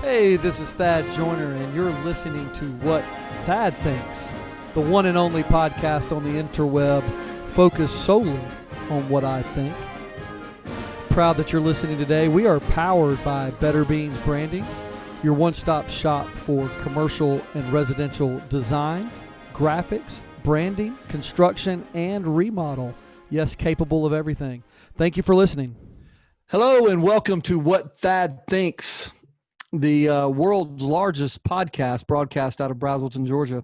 Hey, this is Thad Joyner, and you're listening to What Thad Thinks, the one and only podcast on the interweb focused solely on what I think. Proud that you're listening today. We are powered by Better Beans Branding, your one-stop shop for commercial and residential design, graphics, branding, construction, and remodel. Yes, capable of everything. Thank you for listening. Hello, and welcome to What Thad Thinks, the world's largest podcast broadcast out of Braselton, Georgia.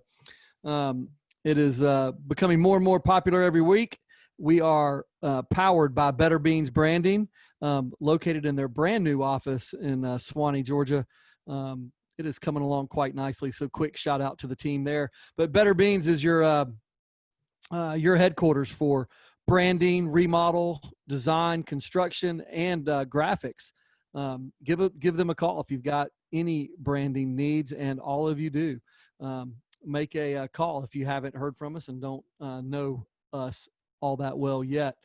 It is becoming more and more popular every week. We are powered by Better Beans Branding, located in their brand new office in Suwanee, Georgia. It is coming along quite nicely, so quick shout out to the team there. But Better Beans is your headquarters for branding, remodel, design, construction, and graphics. Give them a call if you've got any branding needs, and all of you do. Make a call if you haven't heard from us and don't know us all that well yet.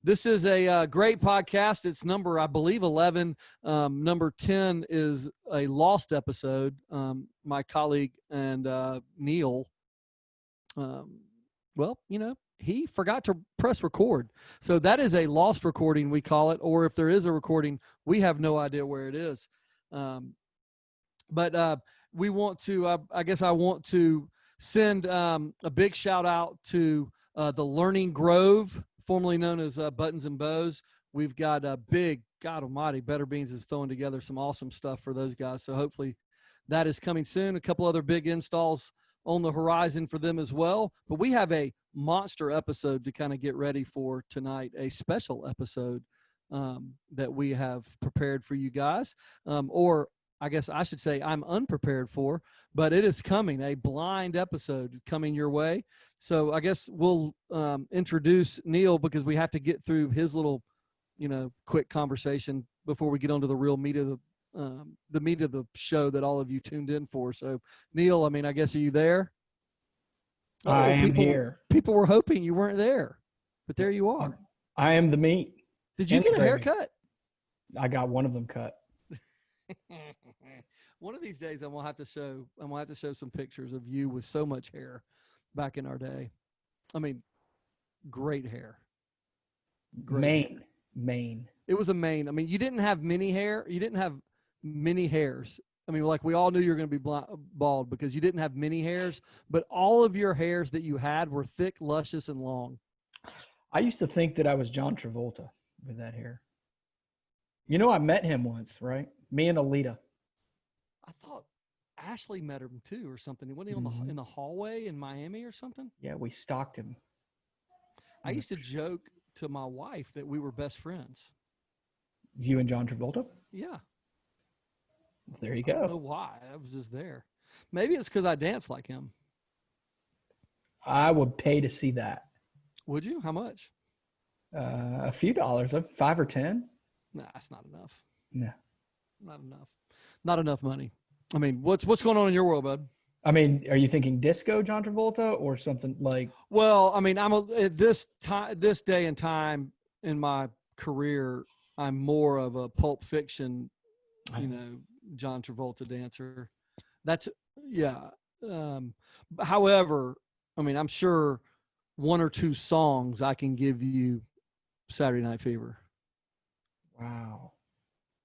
This is a great podcast. It's number, I believe, 11. Number 10 is a lost episode. My colleague and Neil, he forgot to press record. So that is a lost recording, we call it, or if there is a recording, we have no idea where it is. But we want to, I want to send a big shout out to the Learning Grove, formerly known as Buttons and Bows. We've got a big, God almighty, Better Beans is throwing together some awesome stuff for those guys. So hopefully that is coming soon. A couple other big installs on the horizon for them as well. But we have a monster episode to kind of get ready for tonight, a special episode that we have prepared for you guys. Or I guess I should say I'm unprepared for, but it is coming, a blind episode coming your way. So I guess we'll introduce Neil because we have to get through his little, quick conversation before we get onto the real meat of the meat of the show that all of you tuned in for. So Neil, I guess, are you there? I am here. People were hoping you weren't there, but there you are. I am the meat. Did you get a haircut? I got one of them cut. One of these days I'm gonna have to show some pictures of you with so much hair back in our day. Great hair. Mane. It was a mane. You didn't have many hair. You didn't have many hairs. We all knew you were going to be bald because you didn't have many hairs, but all of your hairs that you had were thick, luscious, and long. I used to think that I was John Travolta with that hair. I met him once, right? Me and Alita. I thought Ashley met him too or something. Wasn't he in the hallway in Miami or something? Yeah, we stalked him. I used to joke to my wife that we were best friends. You and John Travolta? Yeah. There you go. I don't know why. I was just there. Maybe it's because I dance like him. I would pay to see that. Would you? How much? A few dollars, like 5 or 10. Nah, that's not enough. No. Not enough. Not enough money. What's going on in your world, bud? Are you thinking disco John Travolta or something like? Well, at this day and time in my career, I'm more of a Pulp Fiction, John Travolta dancer. That's however, I'm sure one or two songs I can give you Saturday Night Fever. Wow.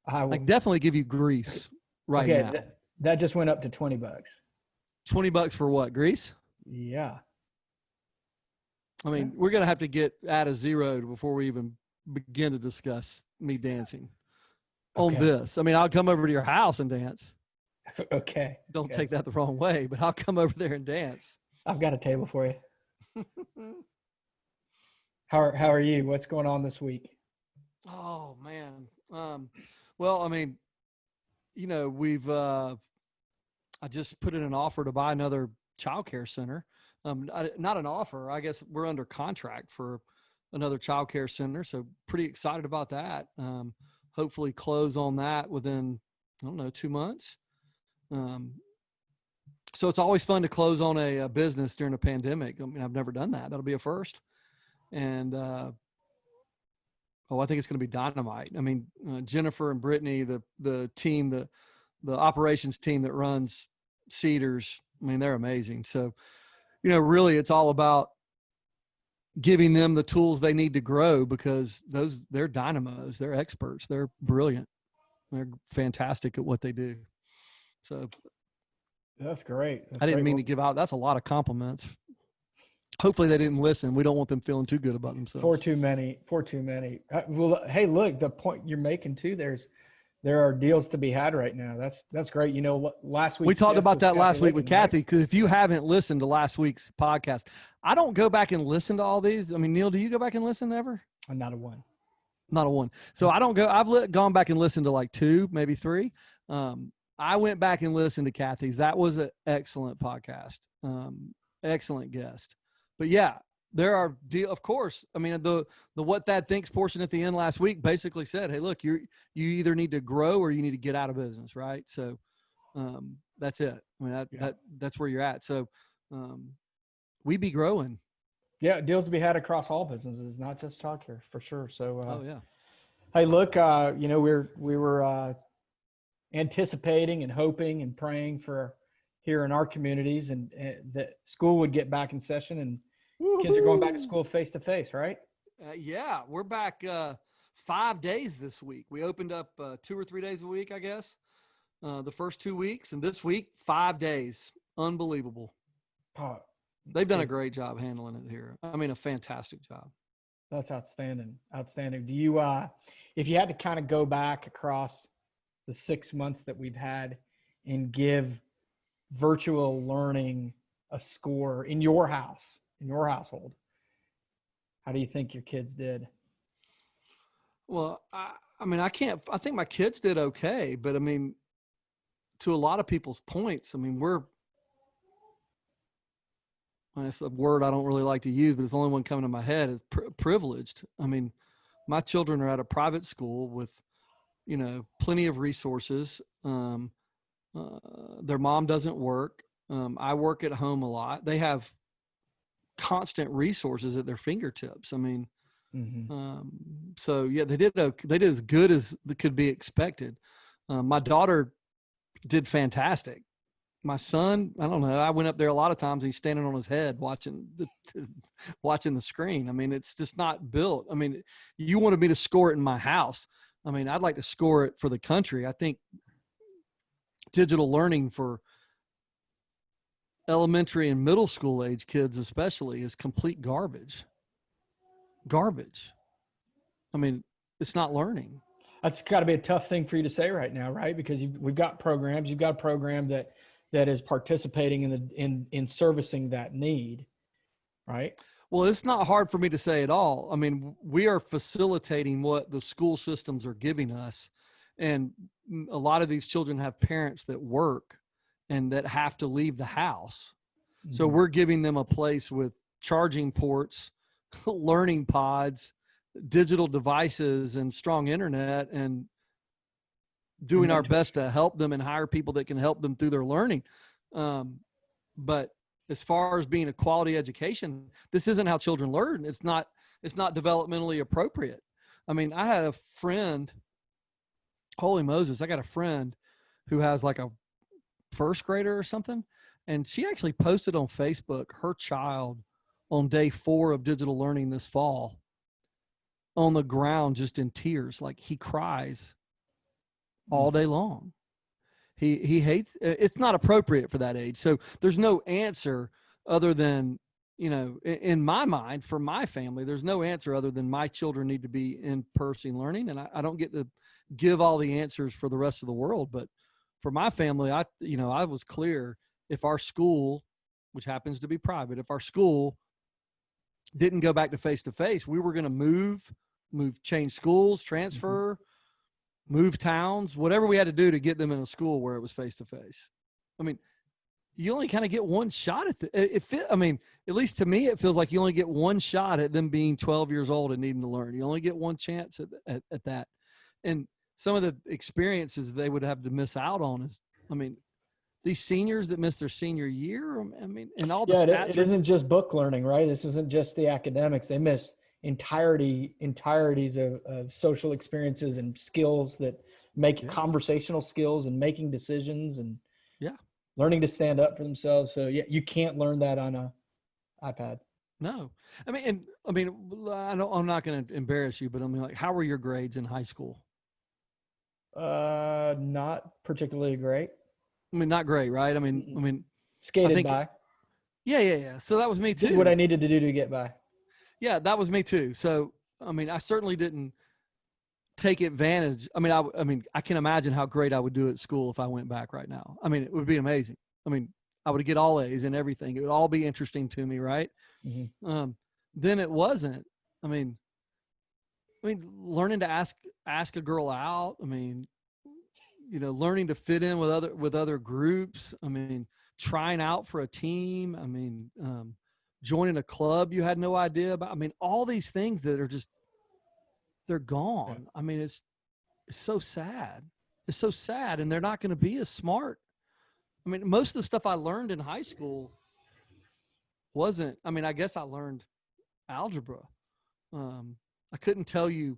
I definitely give you Grease now. That just went up to $20. $20 for what? Grease? Yeah. We're going to have to get at a zero before we even begin to discuss me dancing on this. I'll come over to your house and dance. Okay. Don't take that the wrong way, but I'll come over there and dance. I've got a table for you. How are you? What's going on this week? Oh man. Well, we've I just put in an offer to buy another childcare center. Not an offer. I guess we're under contract for another childcare center. So pretty excited about that. Hopefully close on that within, 2 months. So it's always fun to close on a business during a pandemic. I've never done that. That'll be a first. And, I think it's going to be dynamite. Jennifer and Brittany, the team, the operations team that runs Cedars, I mean, they're amazing. So, really it's all about giving them the tools they need to grow, because they're dynamos, they're experts, they're brilliant. They're fantastic at what they do. So that's great. I didn't mean to give out. That's a lot of compliments. Hopefully they didn't listen. We don't want them feeling too good about themselves. For too many. Well, hey, look, the point you're making too, there are deals to be had right now. That's great. Last week we talked about that last week with Kathy, because if you haven't listened to last week's podcast, I don't go back and listen to all these. I mean, Neil, do you go back and listen ever? Not a one. Not a one. So I don't go. I've gone back and listened to like 2, maybe 3. I went back and listened to Kathy's. That was an excellent podcast. Excellent guest. But yeah, there are, of course, I mean, the what Thad thinks portion at the end last week basically said, hey, look, you either need to grow or you need to get out of business, right? So that's it. I mean, that's where you're at. So we be growing. Yeah, deals to be had across all businesses, not just childcare, for sure. So, oh yeah. Hey, look, we were anticipating and hoping and praying for here in our communities, and that school would get back in session, and woo-hoo! Kids are going back to school face to face, right? Yeah, we're back 5 days this week. We opened up 2 or 3 days a week, I guess, the first 2 weeks, and this week 5 days. Unbelievable. They've done a great job handling it here. I mean, a fantastic job. That's outstanding. Do you, if you had to kind of go back across the 6 months that we've had and give virtual learning a score in your house, in your household, how do you think your kids did? Well, I think my kids did okay, but I mean, to a lot of people's points, I mean, it's a word I don't really like to use, but it's the only one coming to my head, is privileged. I mean, my children are at a private school with, plenty of resources. Their mom doesn't work. I work at home a lot. They have constant resources at their fingertips. I mean, so yeah, they did as good as could be expected. My daughter did fantastic. My son, I don't know. I went up there a lot of times. He's standing on his head watching the screen. I mean, it's just not built. I mean, you wanted me to score it in my house. I mean, I'd like to score it for the country. I think digital learning for elementary and middle school age kids especially is complete garbage. I mean, it's not learning. That's got to be a tough thing for you to say right now, right? Because we've got programs. You've got a program that is participating in servicing that need, right? Well, it's not hard for me to say at all. I mean, we are facilitating what the school systems are giving us. And a lot of these children have parents that work and that have to leave the house. Mm-hmm. So we're giving them a place with charging ports, learning pods, digital devices, and strong internet, and doing our best to help them and hire people that can help them through their learning. But as far as being a quality education, this isn't how children learn. It's not developmentally appropriate. I mean, I had a friend, holy Moses, I got a friend who has like a first grader or something. And she actually posted on Facebook her child on day 4 of digital learning this fall on the ground, just in tears. Like, he cries all day long. He hates, it's not appropriate for that age. So there's no answer other than, in my mind, for my family, there's no answer other than my children need to be in person learning. And I don't get to give all the answers for the rest of the world. But for my family, I was clear, if our school, which happens to be private, if our school didn't go back to face-to-face, we were going to move, change schools, transfer, move towns, whatever we had to do to get them in a school where it was face-to-face. I mean, you only kind of get one shot at at least to me, it feels like you only get one shot at them being 12 years old and needing to learn. You only get one chance at that. And some of the experiences they would have to miss out on is, these seniors that miss their senior year, and all the stats. It isn't just book learning, right? This isn't just the academics. They miss entireties of social experiences and skills that make conversational skills and making decisions and Yeah. learning to stand up for themselves. So yeah, you can't learn that on a iPad. No. I mean, I'm not going to embarrass you, but I mean, like, how were your grades in high school? Not particularly great. I mean, not great, right? I mean, Skated by. Yeah. So that was me too. Did what I needed to do to get by. Yeah, that was me too. So, I mean, I certainly didn't take advantage. I mean, I can imagine how great I would do at school if I went back right now. I mean, it would be amazing. I mean, I would get all A's and everything. It would all be interesting to me, right? Mm-hmm. Then it wasn't. I mean, learning to ask a girl out. I mean, learning to fit in with other groups. I mean, trying out for a team. I mean, joining a club you had no idea about. I mean, all these things that are just, they're gone. Yeah. I mean, it's so sad. It's so sad. And they're not going to be as smart. I mean, most of the stuff I learned in high school wasn't, I mean, I guess I learned algebra. I couldn't tell you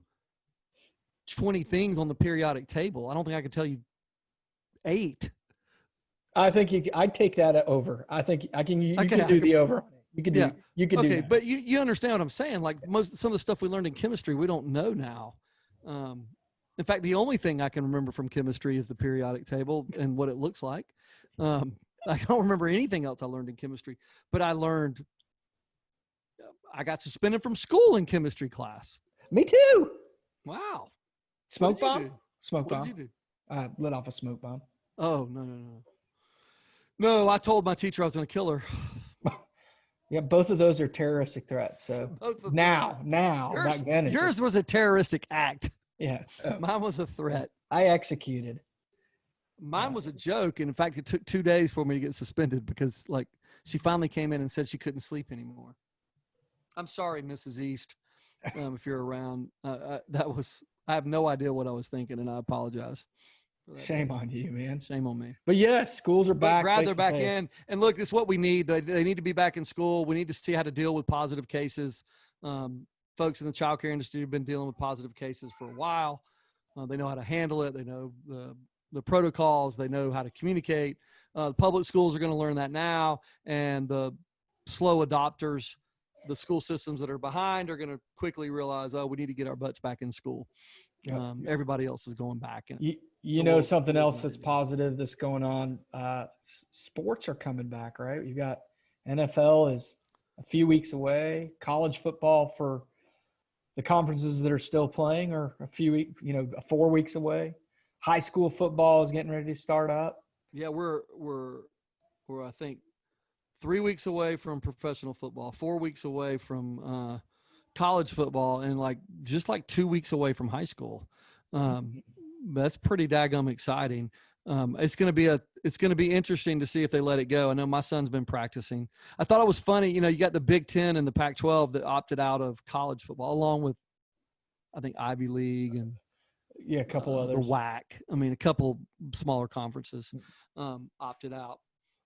20 things on the periodic table. I don't think I could tell you 8. I think I'd take that over. I think you can do the over. You can do that. But you understand what I'm saying? Like some of the stuff we learned in chemistry, we don't know now. In fact, the only thing I can remember from chemistry is the periodic table and what it looks like. I don't remember anything else I learned in chemistry, but I got suspended from school in chemistry class. Me too. Wow. Smoke bomb? Smoke bomb. What did you do? Lit off a smoke bomb. Oh, no. No, I told my teacher I was going to kill her. Yeah, both of those are terroristic threats. So now, yours was a terroristic act. Yeah. Mine was a threat. I executed. Mine was a joke. And in fact, it took 2 days for me to get suspended because she finally came in and said she couldn't sleep anymore. I'm sorry, Mrs. East, if you're around. I have no idea what I was thinking, and I apologize. Shame on you, man. Shame on me. But yeah, schools are back. Glad they're back in. And look, this is what we need. They need to be back in school. We need to see how to deal with positive cases. Folks in the child care industry have been dealing with positive cases for a while. They know how to handle it. They know the protocols. They know how to communicate. The public schools are going to learn that now. And the slow adopters, the school systems that are behind, are going to quickly realize, we need to get our butts back in school. Yep. Everybody else is going back. And you know something else that's positive that's going on. Sports are coming back, right? You got NFL is a few weeks away. College football for the conferences that are still playing are a few weeks, 4 weeks away. High school football is getting ready to start up. Yeah, we're I think 3 weeks away from professional football, 4 weeks away from college football, and just 2 weeks away from high school. That's pretty daggum exciting. It's going to be interesting to see if they let it go. I know my son's been practicing. I thought it was funny. You got the Big Ten and the Pac-12 that opted out of college football, along with, I think, Ivy League and a couple others. The WAC. I mean, a couple smaller conferences opted out.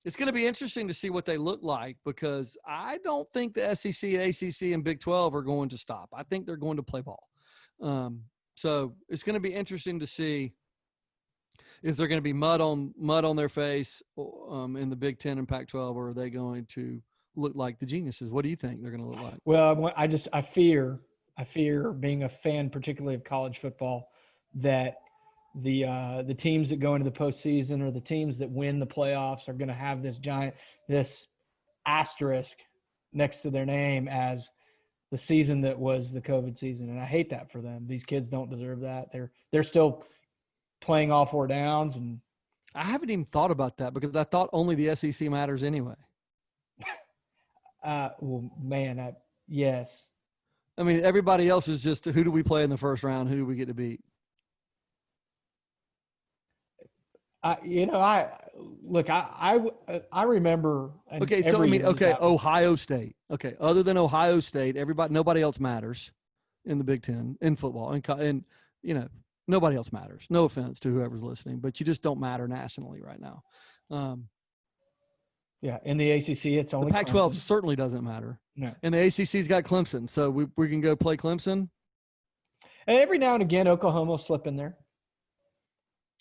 It's going to be interesting to see what they look like, because I don't think the SEC, ACC, and Big 12 are going to stop. I think they're going to play ball. So it's going to be interesting to see, is there going to be mud on their face in the Big 10 and Pac-12, or are they going to look like the geniuses? What do you think they're going to look like? Well, I fear being a fan, particularly of college football, that the teams that go into the postseason or the teams that win the playoffs are going to have this asterisk next to their name as the season that was the COVID season. And I hate that for them. These kids don't deserve that. They're still playing all 4 downs. And I haven't even thought about that, because I thought only the SEC matters anyway. Yes. I mean, everybody else is just, who do we play in the first round? Who do we get to beat? I remember. Ohio State. Okay, other than Ohio State, nobody else matters in the Big Ten in football, and nobody else matters. No offense to whoever's listening, but you just don't matter nationally right now. In the ACC, it's only the Pac-12 Clemson. Certainly doesn't matter. No. And the ACC's got Clemson, so we can go play Clemson. And every now and again, Oklahoma will slip in there.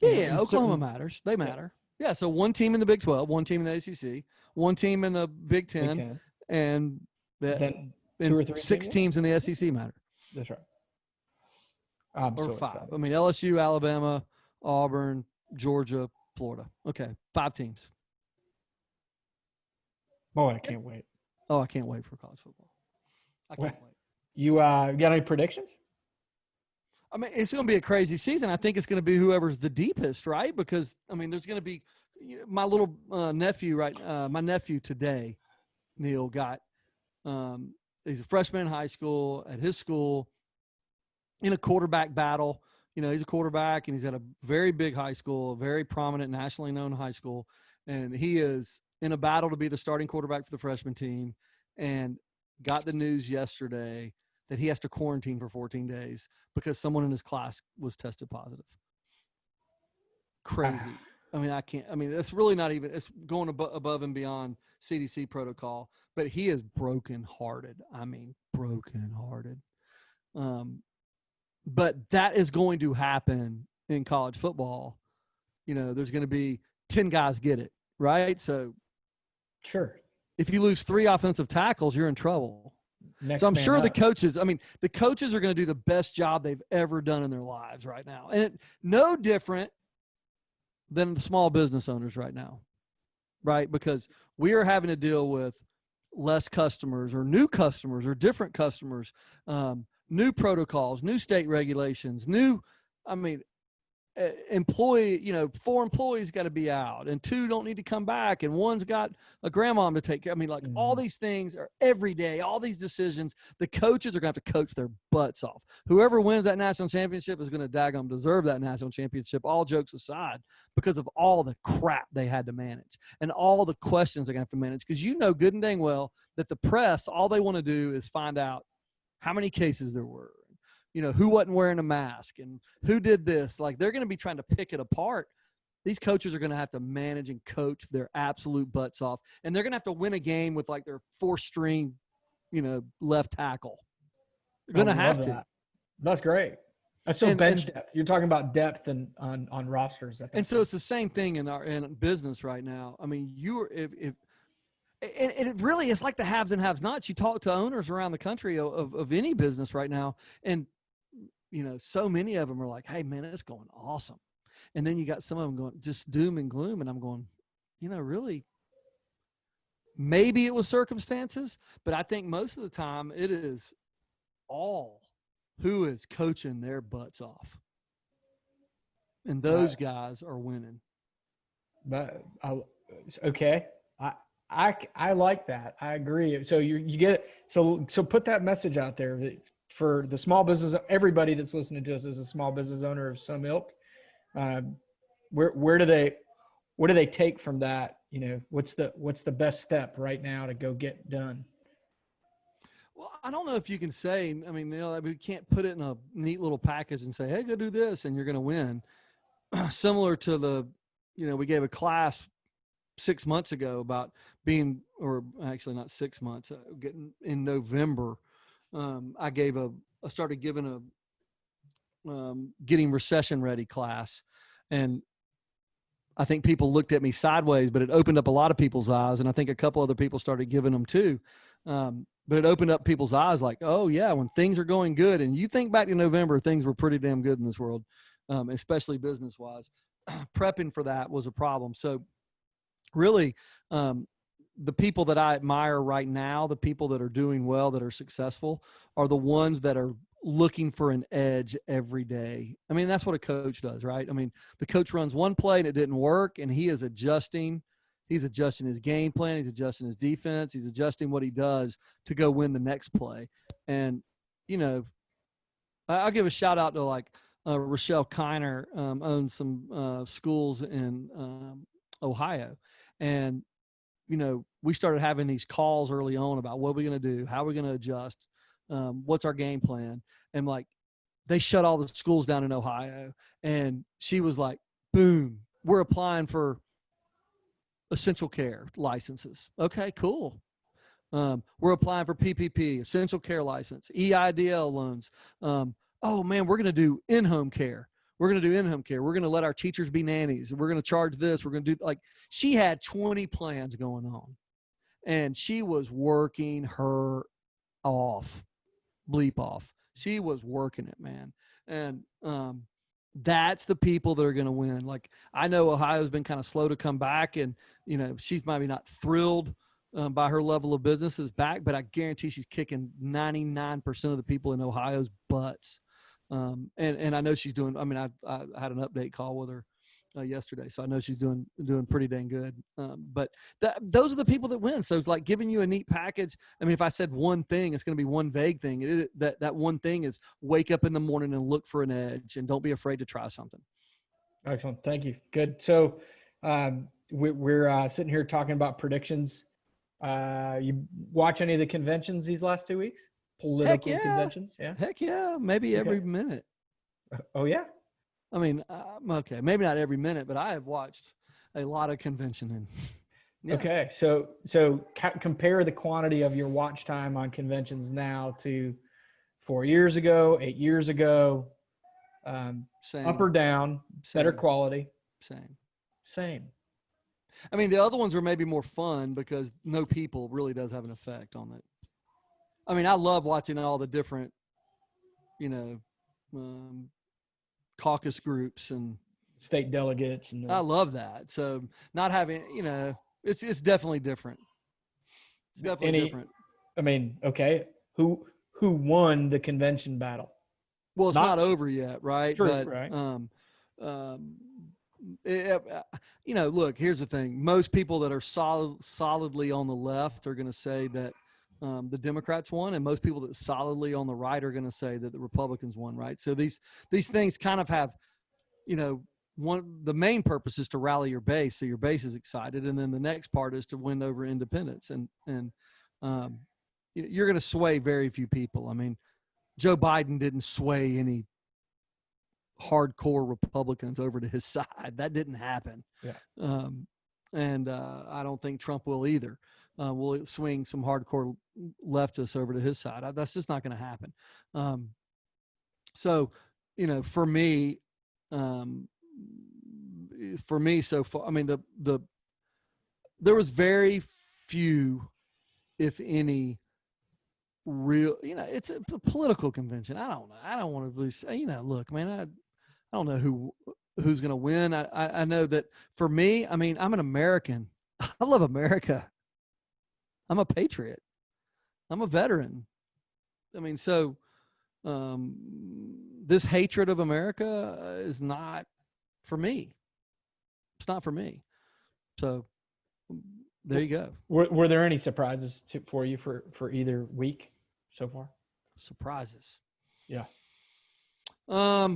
Yeah, Oklahoma matters. They matter. Yeah, so one team in the Big 12, one team in the ACC, one team in the Big 10, and then 2 or 3 six teams in the SEC matter. That's right. Or 5. Excited. I mean, LSU, Alabama, Auburn, Georgia, Florida. Okay, 5 teams. Boy, I can't wait. Oh, I can't wait for college football. I can't wait. You got any predictions? I mean, it's going to be a crazy season. I think it's going to be whoever's the deepest, right? Because, I mean, there's going to be my little nephew, right? My nephew today, Neil, got he's a freshman in high school at his school in a quarterback battle. You know, he's a quarterback and he's at a very big high school, a very prominent, nationally known high school. And he is in a battle to be the starting quarterback for the freshman team, and got the news yesterday that he has to quarantine for 14 days because someone in his class was tested positive. Crazy. I mean, I can't. I mean, it's really not even. It's going above and beyond CDC protocol. But he is brokenhearted. I mean, brokenhearted. But that is going to happen in college football. You know, there's going to be 10 guys get it, right? So, sure. If you lose 3 offensive tackles, you're in trouble. So I'm sure the coaches are going to do the best job they've ever done in their lives right now. And no different than the small business owners right now, right? Because we are having to deal with less customers or new customers or different customers, new protocols, new state regulations, employee, 4 employees got to be out and 2 don't need to come back and one's got a grandmom to take care. I mean, like all these things are every day, all these decisions, the coaches are going to have to coach their butts off. Whoever wins that national championship is going to daggum deserve that national championship, all jokes aside, because of all the crap they had to manage and all the questions they're going to have to manage. Because you know good and dang well that the press, all they want to do is find out how many cases there were, who wasn't wearing a mask and who did this. Like, they're going to be trying to pick it apart. These coaches are going to have to manage and coach their absolute butts off. And they're going to have to win a game with like their 4th-string, left tackle. They're going to have to. That's great. That's bench depth. You're talking about depth and on rosters. And so it's the same thing in business right now. I mean, it really is like the haves and have-nots. You talk to owners around the country of any business right now, and so many of them are like, hey, man, it's going awesome. And then you got some of them going just doom and gloom. And I'm going, really, maybe it was circumstances, but I think most of the time it is all who is coaching their butts off. And those guys are winning. But okay. I like that. I agree. So you get, so put that message out there that for the small business, everybody that's listening to us is a small business owner of some ilk. What do they take from that? What's the best step right now to go get done? Well, I don't know if you can say, we can't put it in a neat little package and say, hey, go do this and you're going to win. Similar to we gave a class 6 months ago about being, or actually not 6 months, getting in November. I started giving a getting recession ready class, and I think people looked at me sideways, but it opened up a lot of people's eyes, and I think a couple other people started giving them too. But it opened up people's eyes, like, oh yeah, when things are going good, and you think back to November, things were pretty damn good in this world, especially business wise. Prepping for that was a problem. So really, the people that I admire right now, the people that are doing well, that are successful, are the ones that are looking for an edge every day. I mean, that's what a coach does, right? I mean, the coach runs one play and it didn't work, and he is adjusting. He's adjusting his game plan. He's adjusting his defense. He's adjusting what he does to go win the next play. And, I'll give a shout out to like Rochelle Kiner, owns some schools in Ohio. And, we started having these calls early on about what we're going to do, how we're going to adjust, what's our game plan. And like, they shut all the schools down in Ohio. And she was like, boom, we're applying for essential care licenses. Okay, cool. We're applying for PPP, essential care license, EIDL loans. Oh man, we're going to do in-home care. We're going to do in-home care. We're going to let our teachers be nannies. We're going to charge this. We're going to do like, she had 20 plans going on, and she was working her bleep off. She was working it, man. And, that's the people that are going to win. Like, I know Ohio's been kind of slow to come back, and, she's maybe not thrilled by her level of business is back, but I guarantee she's kicking 99% of the people in Ohio's butts. And I know she's doing, I mean, I had an update call with her yesterday, so I know she's doing pretty dang good. But those are the people that win. So it's like giving you a neat package. I mean, if I said one thing, it's going to be one vague thing. That one thing is wake up in the morning and look for an edge, and don't be afraid to try something. Excellent. Thank you. Good. So we're sitting here talking about predictions. You watch any of the conventions these last 2 weeks? Political conventions? Yeah. Heck yeah. Maybe every minute. Oh, yeah. I mean, okay, maybe not every minute, but I have watched a lot of convention. Yeah. Okay, so compare the quantity of your watch time on conventions now to 4 years ago, 8 years ago. Same. Up or down? Same. Better quality? Same. I mean, the other ones are maybe more fun because no people really does have an effect on it. I mean, I love watching all the different, caucus groups and state delegates, and I love that. So not having, it's definitely different. It's definitely different. I mean, okay, who won the convention battle? Well, it's not over yet, right? True, but right. Look, here's the thing: most people that are solidly on the left are going to say that the Democrats won, and most people that solidly on the right are going to say that the Republicans won, right? So these things kind of have, the main purpose is to rally your base, so your base is excited, and then the next part is to win over independents, and you're going to sway very few people. I mean, Joe Biden didn't sway any hardcore Republicans over to his side. That didn't happen. Yeah. And I don't think Trump will either. Will swing some hardcore leftists over to his side. That's just not going to happen. So, for me, so far, I mean, there was very few, if any, real, it's a political convention. I don't know. I don't want to really say, look, man, I don't know who's going to win. I know that for me, I mean, I'm an American. I love America. I'm a patriot. I'm a veteran. I mean, so this hatred of America is not for me. It's not for me. So there you go. Were there any surprises for you for either week so far? Surprises. Yeah. I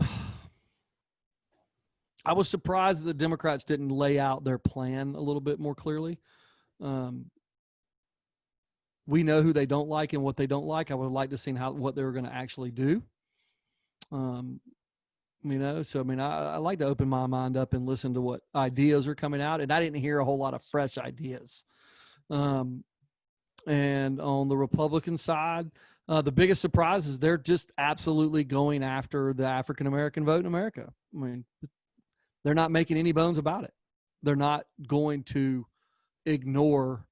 was surprised that the Democrats didn't lay out their plan a little bit more clearly. We know who they don't like and what they don't like. I would like to see what they were going to actually do. So I mean, I like to open my mind up and listen to what ideas are coming out, and I didn't hear a whole lot of fresh ideas. And on the Republican side, the biggest surprise is they're just absolutely going after the African-American vote in America. I mean, they're not making any bones about it. They're not going to ignore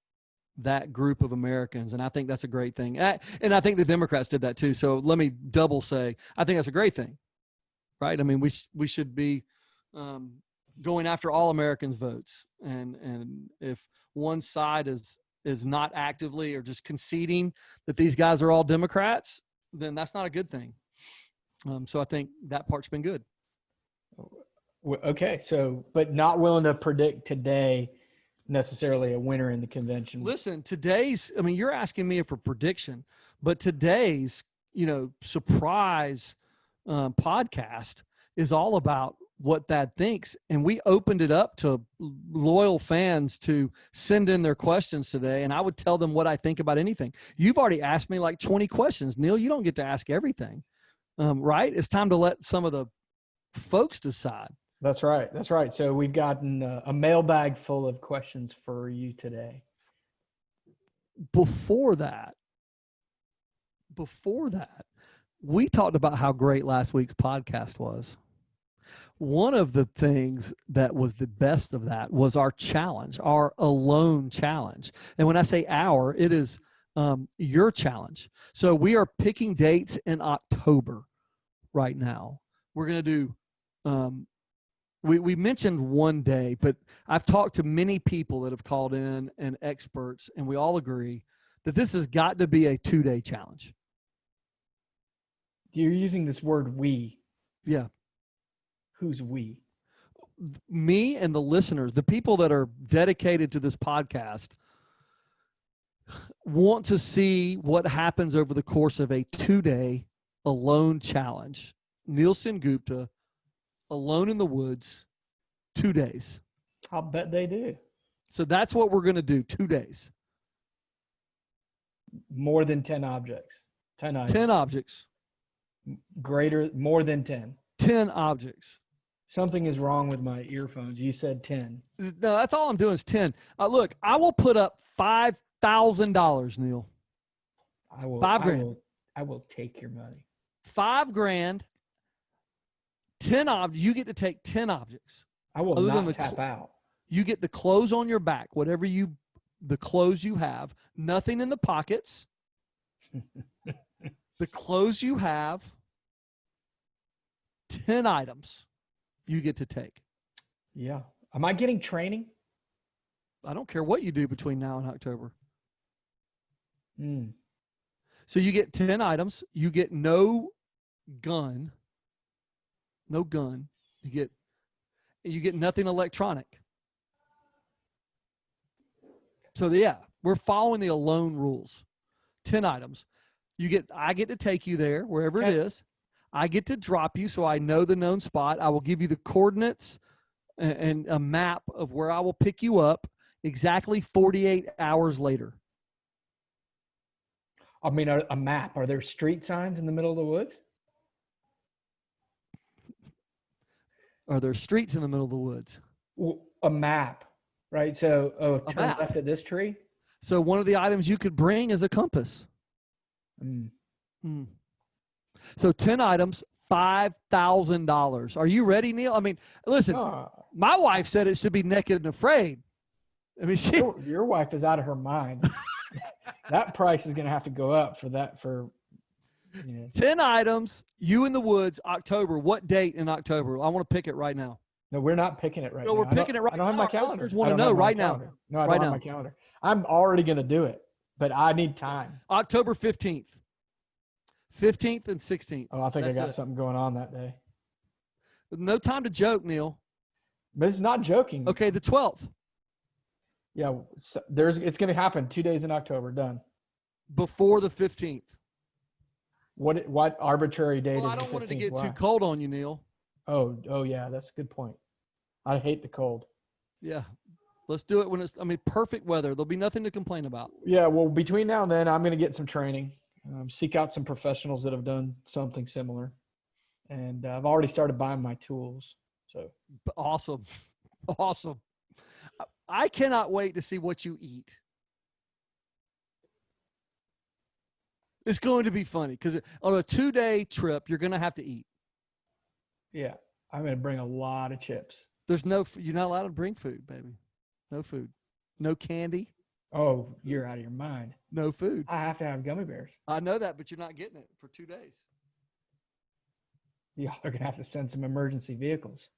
that group of Americans. And I think that's a great thing. And I think the Democrats did that too. So let me double say, I think that's a great thing, right? I mean, we should be going after all Americans' votes. And if one side is not actively or just conceding that these guys are all Democrats, then that's not a good thing. So I think that part's been good. Okay. So, but not willing to predict today necessarily a winner in the convention. Listen, you're asking me for prediction, but today's, surprise podcast is all about what Thad thinks. And we opened it up to loyal fans to send in their questions today. And I would tell them what I think about anything. You've already asked me like 20 questions. Neil, you don't get to ask everything, right? It's time to let some of the folks decide. That's right. That's right. So we've gotten a mailbag full of questions for you today. Before that, we talked about how great last week's podcast was. One of the things that was the best of that was our challenge, our alone challenge. And when I say our, it is your challenge. So we are picking dates in October right now. We're going to do, we mentioned one day, but I've talked to many people that have called in and experts, and we all agree that this has got to be a 2-day challenge. You're using this word we. Yeah. Who's we? Me and the listeners, the people that are dedicated to this podcast, want to see what happens over the course of a 2-day alone challenge. Nielsen Gupta, alone in the woods, 2 days. I'll bet they do. So that's what we're going to do, 2 days. More than 10 objects. 10 items. 10 objects. More than 10. 10 objects. Something is wrong with my earphones. You said 10. No, that's all I'm doing is 10. Look, I will put up $5,000, Neil. I will. $5,000. I will take your money. $5,000. 10 objects. You get to take 10 objects. I will not tap out. You get the clothes on your back, the clothes you have, nothing in the pockets. The clothes you have, 10 items you get to take. Yeah. Am I getting training? I don't care what you do between now and October. Mm. So you get 10 items. You get no gun. No gun. You get nothing electronic. So yeah, we're following the alone rules. 10 items. I get to take you there, wherever it is. I get to drop you so I know the known spot. I will give you the coordinates and a map of where I will pick you up exactly 48 hours later. I mean, a map. Are there street signs in the middle of the woods? Are there streets in the middle of the woods? Well, a map, right? So, turn map. left at this tree. So one of the items you could bring is a compass. So 10 items, $5,000. Are you ready, Neil? I mean, listen, my wife said it should be naked and afraid. I mean, your wife is out of her mind. That price is going to have to go up for that. 10 items, you in the woods, October. What date in October? I want to pick it right now. No, we're not picking it right now. No, we're picking it right now. I don't have my calendar. Listeners want to know right now. No, I don't have my calendar. I'm already going to do it, but I need time. October 15th. 15th and 16th. Oh, I think I got something going on that day. No time to joke, Neil. But it's not joking. Okay, the 12th. Yeah, it's going to happen 2 days in October. Done. Before the 15th. What arbitrary date is the 15th? I don't want it to get too cold on you, Neil. Oh yeah, that's a good point. I hate the cold. Yeah. Let's do it when it's, perfect weather. There'll be nothing to complain about. Yeah, well, between now and then, I'm going to get some training. Seek out some professionals that have done something similar. And I've already started buying my tools. So awesome. Awesome. I cannot wait to see what you eat. It's going to be funny because on a 2-day trip, you're going to have to eat. Yeah. I'm going to bring a lot of chips. You're not allowed to bring food, baby. No food. No candy. Oh, you're out of your mind. No food. I have to have gummy bears. I know that, but you're not getting it for 2 days. Yeah, they're going to have to send some emergency vehicles.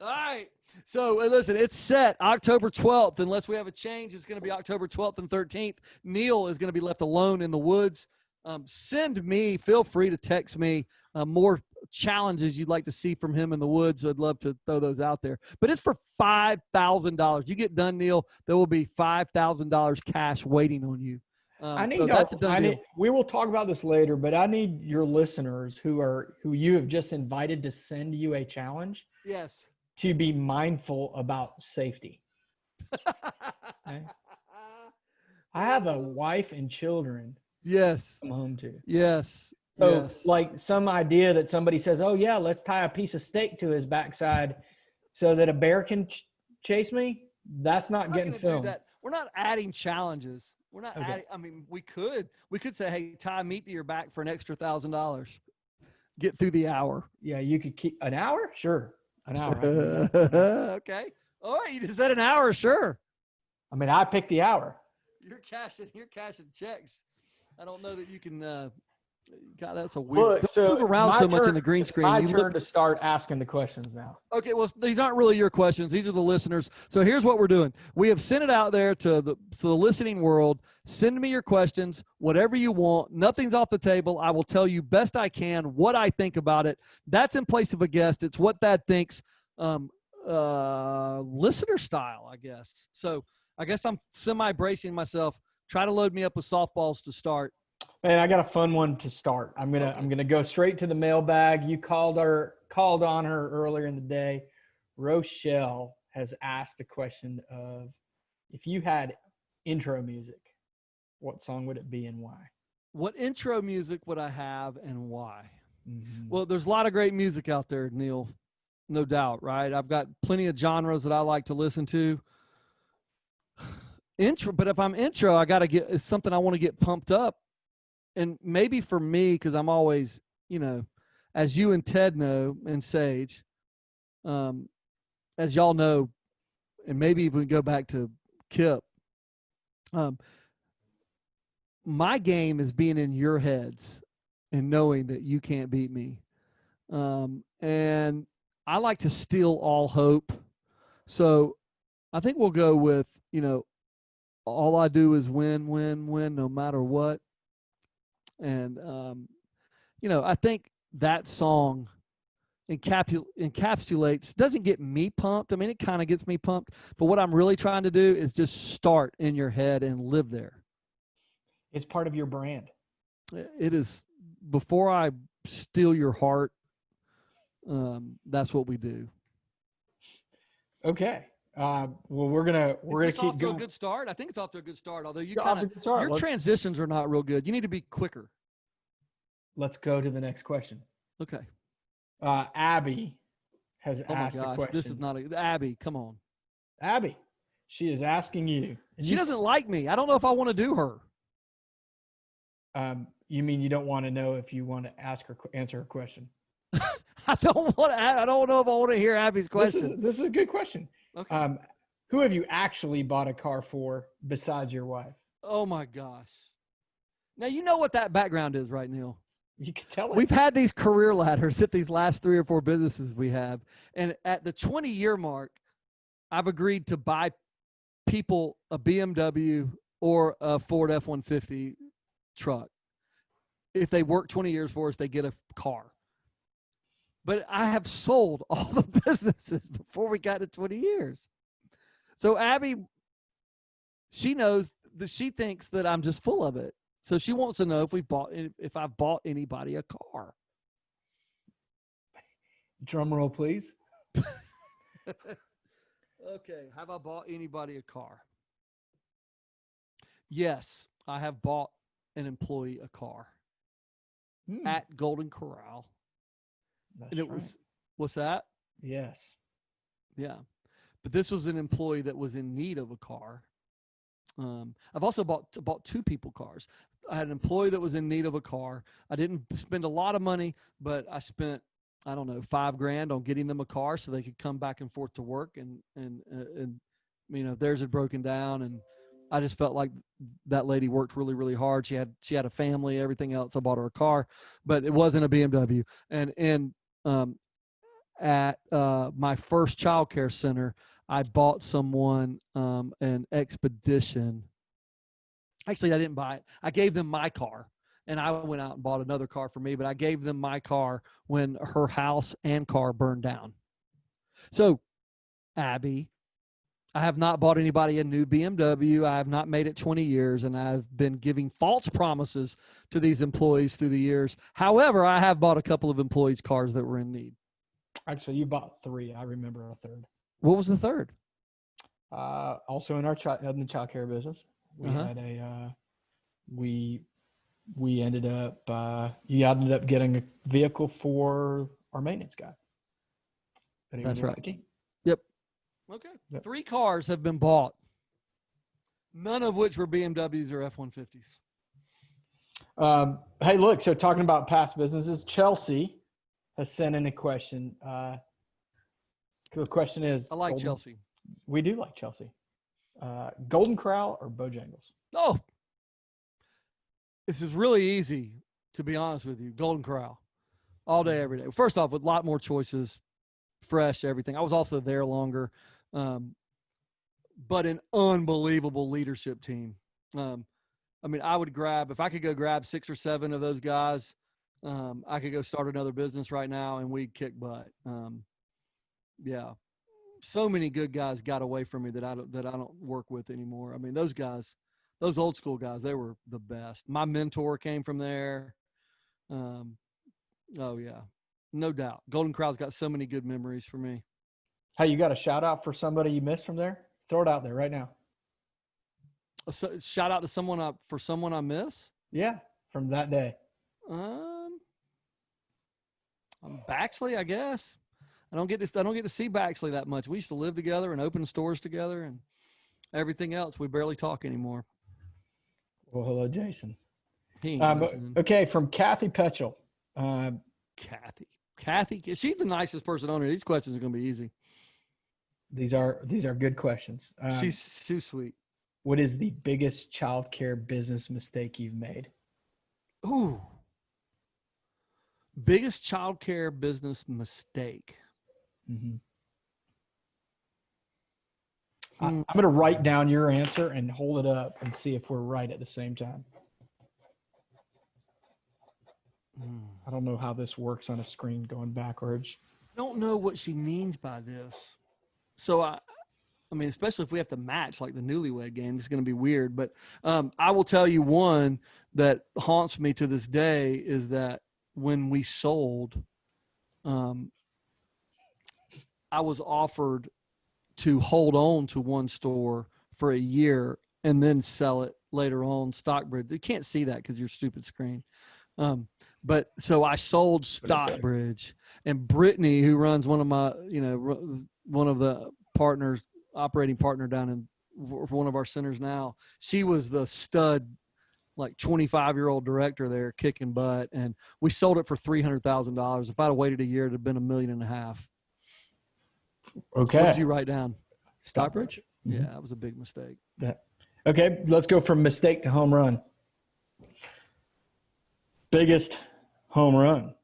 All right. So, listen, it's set October 12th. Unless we have a change, it's going to be October 12th and 13th. Neil is going to be left alone in the woods. Feel free to text me more challenges you'd like to see from him in the woods. I'd love to throw those out there. But it's for $5,000. You get done, Neil, there will be $5,000 cash waiting on you. That's a done deal. We will talk about this later, but I need your listeners who you have just invited to send you a challenge. Yes. To be mindful about safety. Okay? I have a wife and children. Yes. I'm home to. Yes. So, yes. like some idea that somebody says, "Oh yeah, let's tie a piece of steak to his backside, so that a bear can chase me." That's not getting filmed. We're not adding challenges. We're not okay. adding. We could say, "Hey, tie meat to your back for an extra $1,000." get through the hour. Yeah, you could keep an hour. Sure, an hour. I can do that. Okay. All right. You just said an hour. Sure. I mean, I picked the hour. You're cashing checks. I don't know that you can. God, that's a weird. Look, so move around so much in the green screen. My turn to start asking the questions now. Okay, well, these aren't really your questions. These are the listeners. So here's what we're doing. We have sent it out there to the listening world. Send me your questions, whatever you want. Nothing's off the table. I will tell you best I can what I think about it. That's in place of a guest. It's what Thad thinks, listener style, I guess. So I guess I'm semi-bracing myself. Try to load me up with softballs to start. Man, I got a fun one to start. I'm gonna go straight to the mailbag. You called on her earlier in the day. Rochelle has asked the question of, if you had intro music, what song would it be and why? What intro music would I have and why? Mm-hmm. Well, there's a lot of great music out there, Neil, no doubt, right? I've got plenty of genres that I like to listen to. But if I'm intro, I got to get, it's something I want to get pumped up. And maybe for me, because I'm always, as you and Ted know, and Sage, as y'all know, and maybe if we go back to Kip, my game is being in your heads and knowing that you can't beat me. And I like to steal all hope. So I think we'll go with, all I do is win, win, win, no matter what. And, I think that song encapsulates, doesn't get me pumped. I mean, it kind of gets me pumped. But what I'm really trying to do is just start in your head and live there. It's part of your brand. It is. Before I steal your heart, that's what we do. Okay. Well, we're gonna keep off to going. a good start. I think it's off to a good start. Although your transitions are not real good. You need to be quicker. Let's go to the next question. Okay. Abby has asked the question. This is not Abby. Come on. Abby, she is asking you. She doesn't like me. I don't know if I want to do her. You mean you don't want to know if you want to answer her question? I don't know if I want to hear Abby's question. This is a good question. Okay. Who have you actually bought a car for besides your wife? Oh my gosh. Now you know what that background is, right, Neil? You can tell it. We've had these career ladders at these last 3 or 4 businesses we have. And at the 20-year mark, I've agreed to buy people a BMW or a Ford F-150 truck. If they work 20 years for us, they get a car. But I have sold all the businesses before we got to 20 years. So Abby, she knows that she thinks that I'm just full of it. So she wants to know if I've bought anybody a car. Drum roll, please. Okay. Have I bought anybody a car? Yes, I have bought an employee a car at Golden Corral. That's right. What's that? Yes. Yeah. But this was an employee that was in need of a car. I've also bought 2 people cars. I had an employee that was in need of a car. I didn't spend a lot of money, but I spent, I don't know, $5,000 on getting them a car so they could come back and forth to work. And theirs had broken down, and I just felt like that lady worked really, really hard. She had a family, everything else. I bought her a car, but it wasn't a BMW. And at my first child care center, I bought someone an Expedition. Actually, I didn't buy it. I gave them my car, and I went out and bought another car for me, but I gave them my car when her house and car burned down. So, Abby, I have not bought anybody a new BMW. I have not made it 20 years, and I've been giving false promises to these employees through the years. However, I have bought a couple of employees' cars that were in need. Actually, you bought 3. I remember a third. What was the third? Also in in the child care business, we had we ended up you ended up getting a vehicle for our maintenance guy. That's right. Yep. Okay. Yep. 3 cars have been bought, none of which were BMWs or F-150s. Hey, look, so talking about past businesses, Chelsea has sent in a question. The question is, I like Chelsea. We do like Chelsea. Golden Corral or Bojangles? Oh, this is really easy, to be honest with you. Golden Corral. All day, every day. First off, with a lot more choices, fresh, everything. I was also there longer. But an unbelievable leadership team. I mean, I would grab, if I could go grab 6 or 7 of those guys, I could go start another business right now and we'd kick butt. Yeah. So many good guys got away from me that I don't work with anymore. I mean, those guys, those old school guys, they were the best. My mentor came from there. Oh yeah, no doubt. Golden Corral's got so many good memories for me. Hey, you got a shout out for somebody you missed from there? Throw it out there right now. So, shout out to someone I miss. Yeah, from that day. Baxley, I guess. I don't get to see Baxley that much. We used to live together and open stores together and everything else. We barely talk anymore. Well, hello, Jason. Okay, from Kathy Petchel. Kathy, she's the nicest person on here. These questions are going to be easy. These are good questions. She's too sweet. What is the biggest childcare business mistake you've made? Ooh. Biggest childcare business mistake. Mm-hmm. I'm going to write down your answer and hold it up and see if we're right at the same time. I don't know how this works on a screen going backwards. I don't know what she means by this. So I mean, especially if we have to match like the newlywed game, it's going to be weird. But I will tell you one that haunts me to this day is that when we sold, I was offered to hold on to one store for a year and then sell it later on Stockbridge. You can't see that because your stupid screen. But so I sold Stockbridge, and Brittany, who runs one of my, one of the partners, operating partner down for one of our centers now, she was the stud, like 25-year-old director there kicking butt. And we sold it for $300,000. If I'd have waited a year, it'd have been $1.5 million. Okay. What did you write down? Stockbridge? Mm-hmm. Yeah, that was a big mistake. Okay, let's go from mistake to home run. Biggest home run.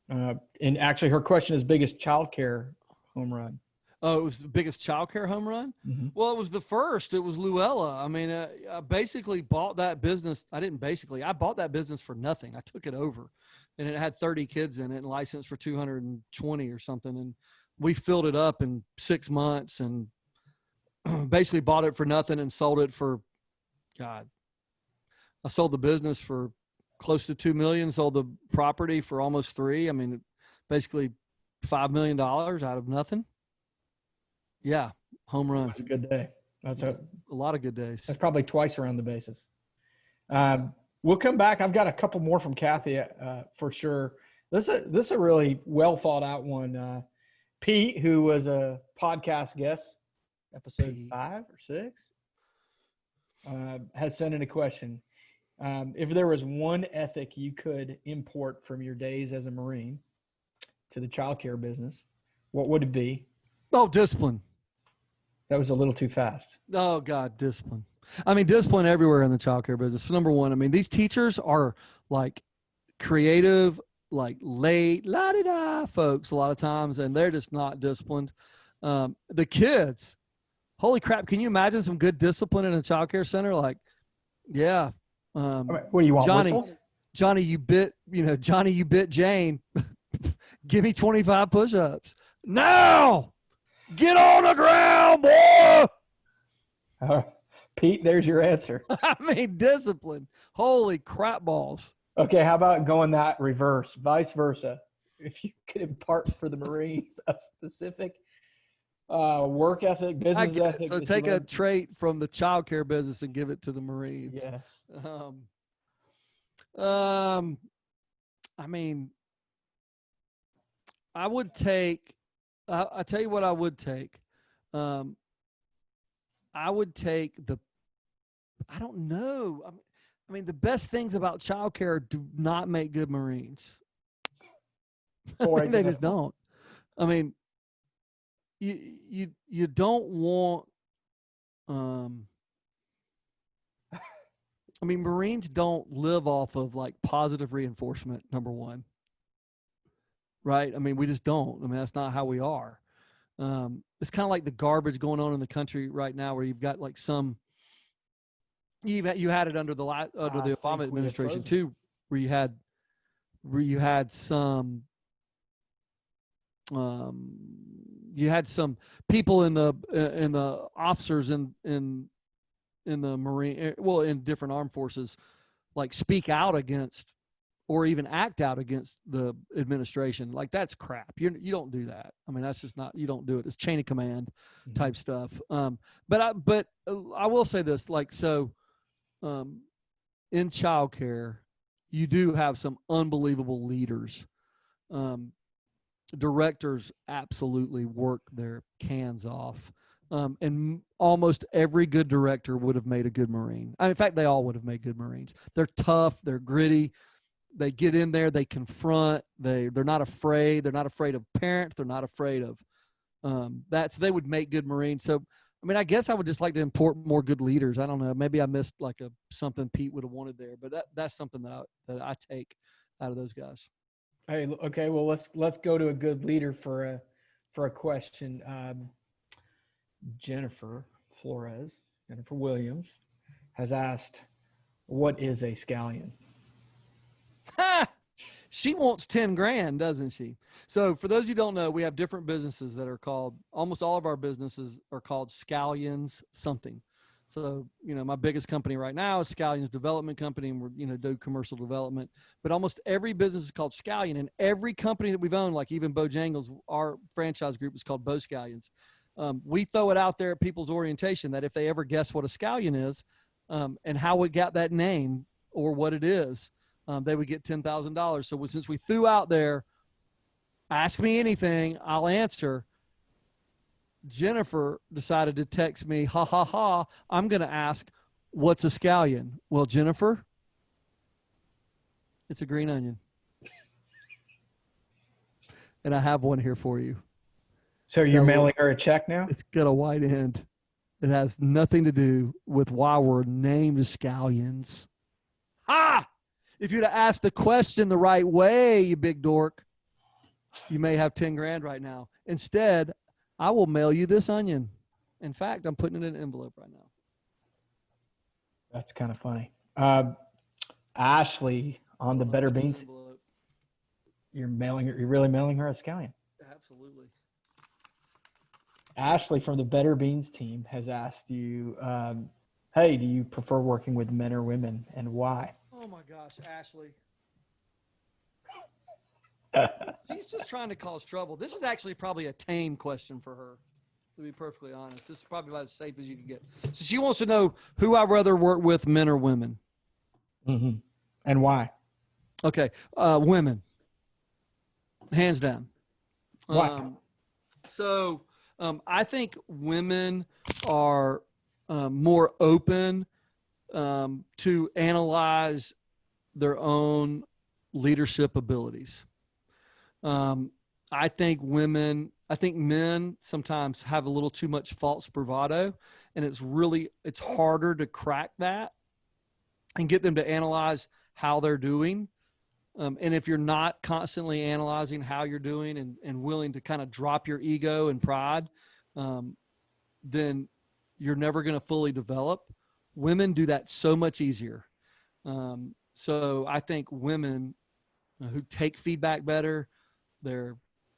And actually her question is biggest childcare home run. Oh, it was the biggest childcare home run? Mm-hmm. Well, it was the first. It was Luella. I mean, I basically bought that business. I bought that business for nothing. I took it over, and it had 30 kids in it and licensed for 220 or something. And we filled it up in 6 months and basically bought it for nothing and sold it for, I sold the business for close to $2 million, sold the property for almost $3 million. I mean, basically $5 million out of nothing. Yeah, home run. That's a good day. That's a lot of good days. That's probably twice around the bases. We'll come back. I've got a couple more from Kathy for sure. This is a really well thought out one. Pete, who was a podcast guest, episode 5 or 6, has sent in a question. If there was one ethic you could import from your days as a Marine to the childcare business, what would it be? Oh, discipline. That was a little too fast. Oh, God, discipline. I mean, discipline everywhere in the childcare business. Number one, I mean, these teachers are like creative, like late, la-di-da folks a lot of times, and they're just not disciplined. The kids, holy crap, can you imagine some good discipline in a childcare center? Like, yeah. What do you want, whistles? Johnny, you bit Jane. Give me 25 push-ups. Now! Get on the ground, boy! Pete, there's your answer. I mean, discipline. Holy crap balls. Okay, how about going that reverse, vice versa? If you could impart for the Marines a specific work ethic, business ethic. So take a trait from the childcare business and give it to the Marines. Yes. I mean, I would take. I'll tell you what I would take. I would take I don't know. I mean, the best things about childcare do not make good Marines. They just don't. I mean, you don't want. I mean, Marines don't live off of like positive reinforcement. Number one, right? I mean, we just don't. I mean, that's not how we are. It's kind of like the garbage going on in the country right now, where you've got like some. You had it under the Obama administration too, where you had some. You had some people in the officers in the Marine, well, in different armed forces, like speak out against or even act out against the administration. Like, that's crap. You don't do that. I mean, that's just not, you don't do it. It's chain of command type stuff. But I will say this, like, so in childcare, you do have some unbelievable leaders. Directors absolutely work their cans off. And almost every good director would have made a good Marine. In fact, they all would have made good Marines. They're tough. They're gritty. They get in there. They confront. They're not afraid. They're not afraid of parents. They're not afraid of that. So they would make good Marines. So, I mean, I guess I would just like to import more good leaders. I don't know. Maybe I missed like something Pete would have wanted there, but that's something that I take out of those guys. Hey, okay. Well, let's go to a good leader for a question. Jennifer Williams has asked, what is a scallion? She wants 10 grand, doesn't she? So for those of you who don't know, we have different businesses that are called, almost all of our businesses are called scallions something. So, my biggest company right now is Scallions Development Company, and we're, do commercial development. But almost every business is called Scallion, and every company that we've owned, like even Bojangles, our franchise group is called Bo Scallions. We throw it out there at people's orientation that if they ever guess what a scallion is and how it got that name or what it is, they would get $10,000. So since we threw out there, ask me anything, I'll answer. Jennifer decided to text me, ha, ha, ha, I'm going to ask, what's a scallion? Well, Jennifer, it's a green onion. And I have one here for you. So you're mailing her a check now? It's got a white end. It has nothing to do with why we're named scallions. If you'd have asked the question the right way, you big dork, you may have 10 grand right now. Instead, I will mail you this onion. In fact, I'm putting it in an envelope right now. That's kind of funny. Ashley on the Better Beans. You're really mailing her a scallion. Absolutely. Ashley from the Better Beans team has asked you, hey, do you prefer working with men or women, and why? Oh my gosh, Ashley. She's just trying to cause trouble. This is actually probably a tame question for her, to be perfectly honest. This is probably about as safe as you can get. So she wants to know who I'd rather work with, men or women. Mm-hmm. And why? Okay, women. Hands down. Why? I think women are more open to analyze their own leadership abilities. I think men sometimes have a little too much false bravado, and it's harder to crack that and get them to analyze how they're doing. And if you're not constantly analyzing how you're doing and willing to kind of drop your ego and pride, then you're never going to fully develop. Women do that so much easier. So I think women who take feedback better, they're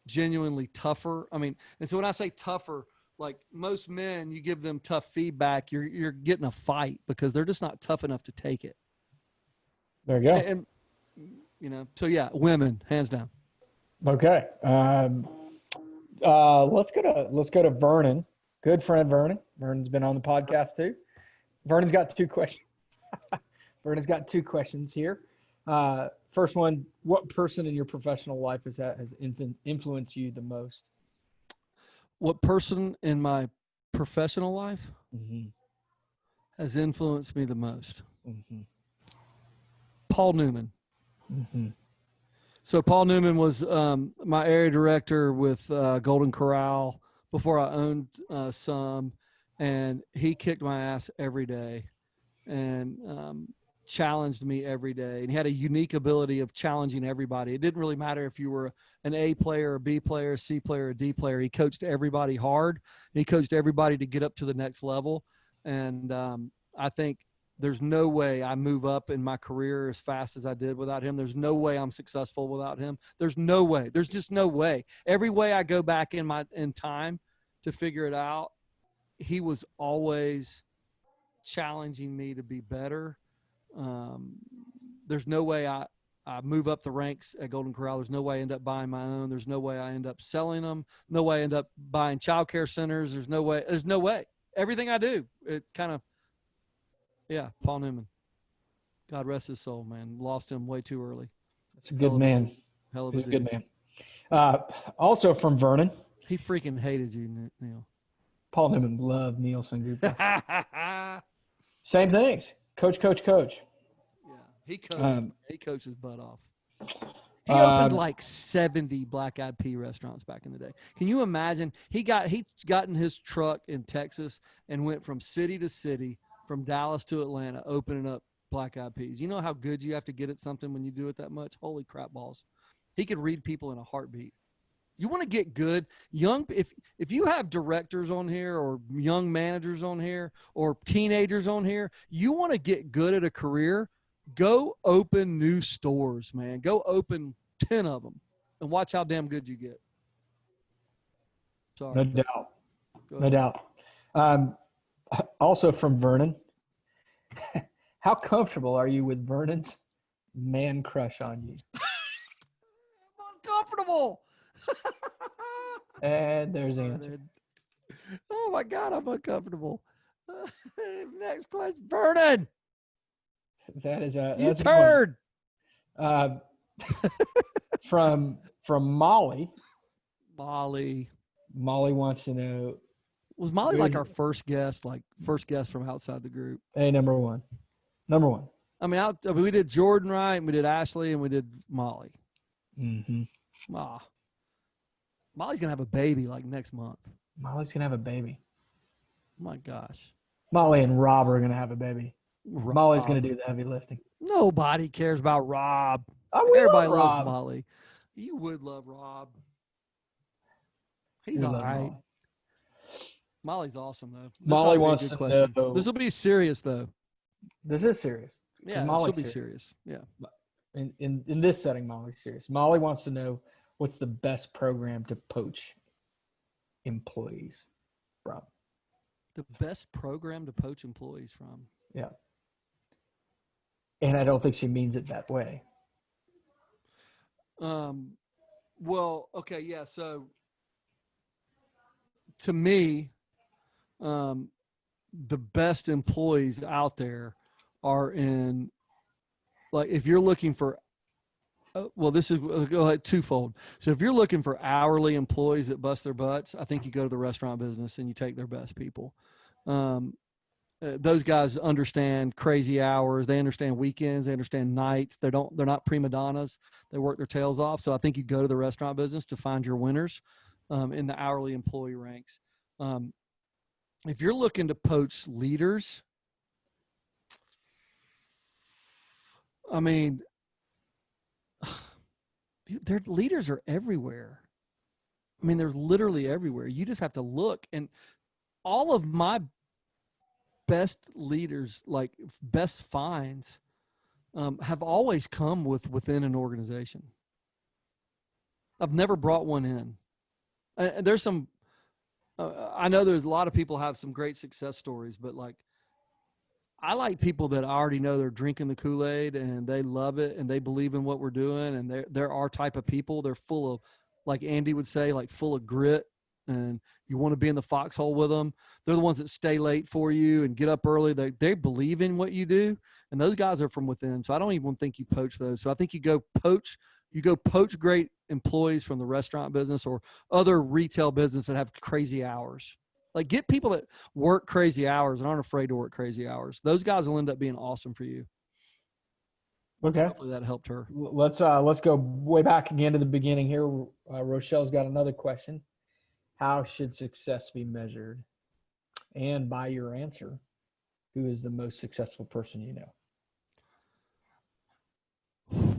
genuinely tougher. I mean, and so when I say tougher, like most men, you give them tough feedback, you're getting a fight because they're just not tough enough to take it. There you go. And so yeah, women, hands down. Okay. Let's go to Vernon. Good friend Vernon. Vernon's been on the podcast too. Vernon's got two questions. Vernon's got two questions here. First one, what person in your professional life has influenced you the most? What person in my professional life has influenced me the most? Paul Newman. So Paul Newman was my area director with Golden Corral before I owned some, and he kicked my ass every day and challenged me every day. And he had a unique ability of challenging everybody. It didn't really matter if you were an A player, a B player, a C player, a D player. He coached everybody hard, and he coached everybody to get up to the next level. And I think there's no way I move up in my career as fast as I did without him. There's no way I'm successful without him. There's no way. There's just no way. Every way I go back in time to figure it out, he was always challenging me to be better. There's no way I move up the ranks at Golden Corral. There's no way I end up buying my own. There's no way I end up selling them. No way I end up buying childcare centers. There's no way. There's no way. Everything I do, it kind of, yeah, Paul Newman. God rest his soul, man. Lost him way too early. That's a good man. Hell of He's a good man. Also from Vernon. He freaking hated you, Neil. Paul Newman loved Nielsen Group. Same things. Coach. Yeah, he coached. He coached his butt off. He opened like 70 Black Eyed Pea restaurants back in the day. Can you imagine? He got in his truck in Texas and went from city to city, from Dallas to Atlanta, opening up Black Eyed Peas. You know how good you have to get at something when you do it that much? Holy crap balls. He could read people in a heartbeat. You want to get good, if you have directors on here or young managers on here or teenagers on here, you want to get good at a career, go open new stores, man. Go open 10 of them and watch how damn good you get. Sorry. No doubt. No doubt. Also from Vernon, how comfortable are you with Vernon's man crush on you? I'm uncomfortable. And there's the answer. Oh my God, I'm uncomfortable. Next question, Vernon. That is a you turd. From Molly. Molly wants to know. Was Molly like our first guest from outside the group? Hey, number one. I mean, we did Jordan right, and we did Ashley, and we did Molly. Mm-hmm. Molly's gonna have a baby like next month. Molly's gonna have a baby. Oh my gosh. Molly and Rob are gonna have a baby. Rob. Molly's gonna do the heavy lifting. Nobody cares about Rob. Everybody loves Molly. You would love Rob. He's all right. Molly's awesome though. Molly wants to know. This will be serious though. This is serious. Yeah, this will be serious. Yeah. In this setting, Molly's serious. Molly wants to know what's the best program to poach employees from. The best program to poach employees from. Yeah. And I don't think she means it that way. Well, okay, yeah. So to me, the best employees out there are in, like, if you're looking for, this is go ahead twofold. So if you're looking for hourly employees that bust their butts, I think you go to the restaurant business and you take their best people. Those guys understand crazy hours. They understand weekends. They understand nights. They're not prima donnas. They work their tails off. So I think you go to the restaurant business to find your winners in the hourly employee ranks. If you're looking to poach leaders, I mean, their leaders are everywhere. I mean, they're literally everywhere. You just have to look. And all of my best leaders, like best finds, have always come within an organization. I've never brought one in. There's some, I know there's a lot of people have some great success stories, but like, I like people that I already know they're drinking the Kool-Aid and they love it and they believe in what we're doing, and they're our type of people. They're full of, like Andy would say, like full of grit, and you want to be in the foxhole with them. They're the ones that stay late for you and get up early. They believe in what you do, and those guys are from within. So I don't even think you poach those. So I think you go poach great employees from the restaurant business or other retail business that have crazy hours. Like, get people that work crazy hours and aren't afraid to work crazy hours. Those guys will end up being awesome for you. Okay. Hopefully that helped her. Let's go way back again to the beginning here. Rochelle's got another question. How should success be measured? And by your answer, who is the most successful person you know?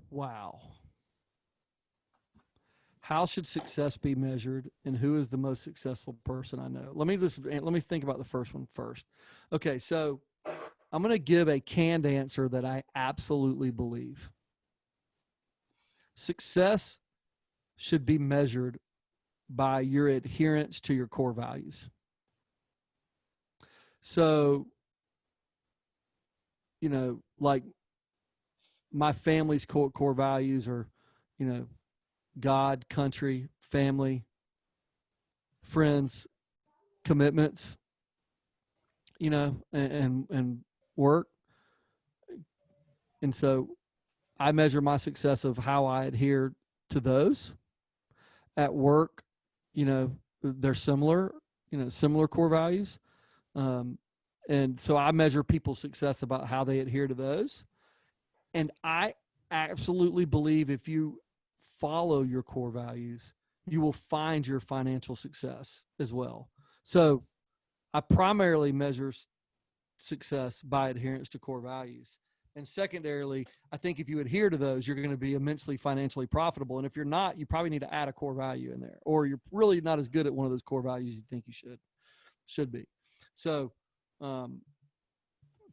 Wow. How should success be measured, and who is the most successful person I know? Let me think about the first one first. Okay, so I'm going to give a canned answer that I absolutely believe. Success should be measured by your adherence to your core values. So, like my family's core values are, God, country, family, friends, commitments, and work. And so I measure my success of how I adhere to those. At work, they're similar, similar core values. And so I measure people's success about how they adhere to those. And I absolutely believe if you follow your core values, you will find your financial success as well. So I primarily measure success by adherence to core values. And secondarily, I think if you adhere to those, you're going to be immensely financially profitable. And if you're not, you probably need to add a core value in there, or you're really not as good at one of those core values you think you should be. So,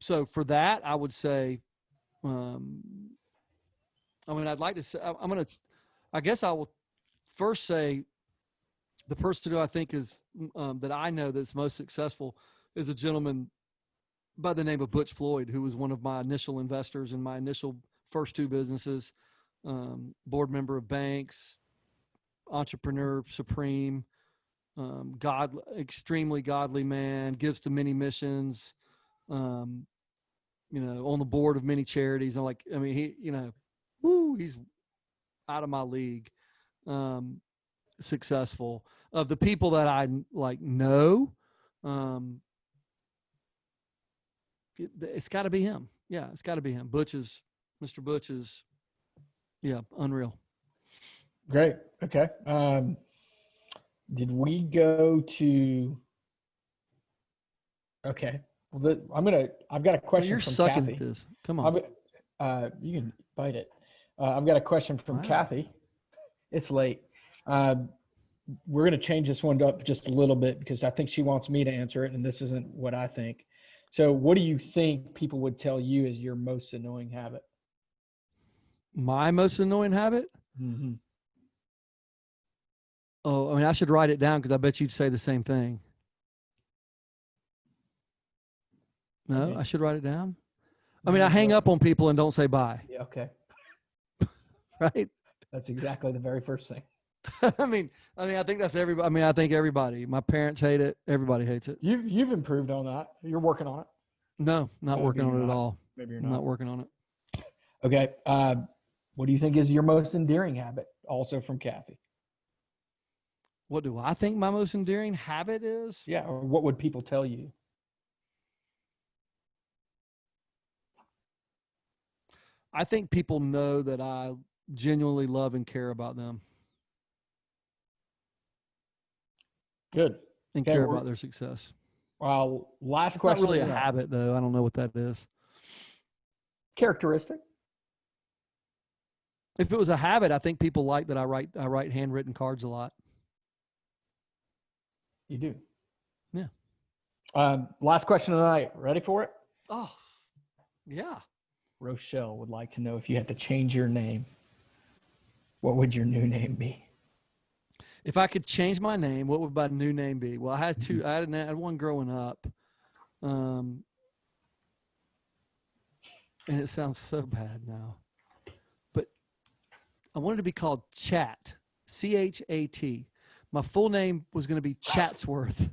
so for that, I would say, I'd like to say, I guess I will first say the person who I think is, that I know that's most successful is a gentleman by the name of Butch Floyd, who was one of my initial investors in my initial first two businesses, board member of banks, entrepreneur supreme, extremely godly man, gives to many missions, on the board of many charities. He's out of my league, successful. Of the people that I know, it's got to be him. Yeah, it's got to be him. Mr. Butch is, unreal. Great. Okay. Did we go to? Okay. Well, I've got a question. You're from sucking Kathy. at this. Come on. You can bite it. I've got a question from Kathy. It's late. We're going to change this one up just a little bit because I think she wants me to answer it, and this isn't what I think. So what do you think people would tell you is your most annoying habit? My most annoying habit? Mm-hmm. Oh, I should write it down because I bet you'd say the same thing. No, okay. I should write it down. I hang up on people and don't say bye. Yeah, okay. Right? That's exactly the very first thing. I think that's everybody. I think everybody. My parents hate it. Everybody hates it. You've improved on that. You're working on it. No, not working on it at all. Maybe you're not working on it. Okay. What do you think is your most endearing habit? Also from Kathy. What do I think my most endearing habit is? Yeah. Or what would people tell you? I think people know that I genuinely love and care about them. Good. And care about their success. Well, last question. Not really a habit, though. I don't know what that is. Characteristic. If it was a habit, I think people like that I write handwritten cards a lot. You do. Yeah. Last question of the night. Ready for it? Oh, yeah. Rochelle would like to know if you had to change your name, what would your new name be? If I could change my name, what would my new name be? Well, I had two. I had one growing up, and it sounds so bad now, but I wanted to be called Chat, C-H-A-T. My full name was going to be Chatsworth.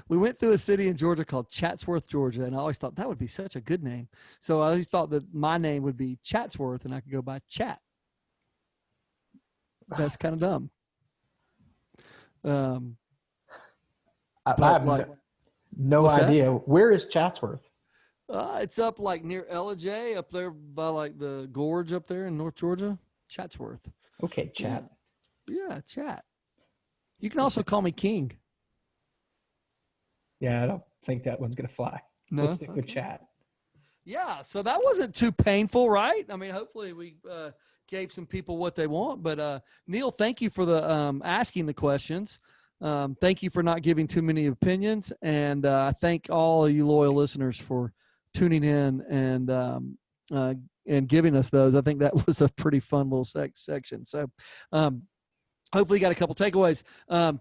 We went through a city in Georgia called Chatsworth, Georgia, and I always thought that would be such a good name. So I always thought that my name would be Chatsworth, and I could go by Chat. That's kind of dumb. I have no idea. Where is Chatsworth? It's up like near Ellijay, up there by like the gorge up there in North Georgia. Chatsworth. Okay, chat. Yeah, chat. You can also call me King. Yeah, I don't think that one's gonna fly. No? We'll stick with chat. Yeah, so that wasn't too painful, right? I mean, hopefully we gave some people what they want. But Neil, thank you for the asking the questions. Thank you for not giving too many opinions, and I thank all of you loyal listeners for tuning in and giving us those. I think that was a pretty fun little section. So hopefully you got a couple takeaways.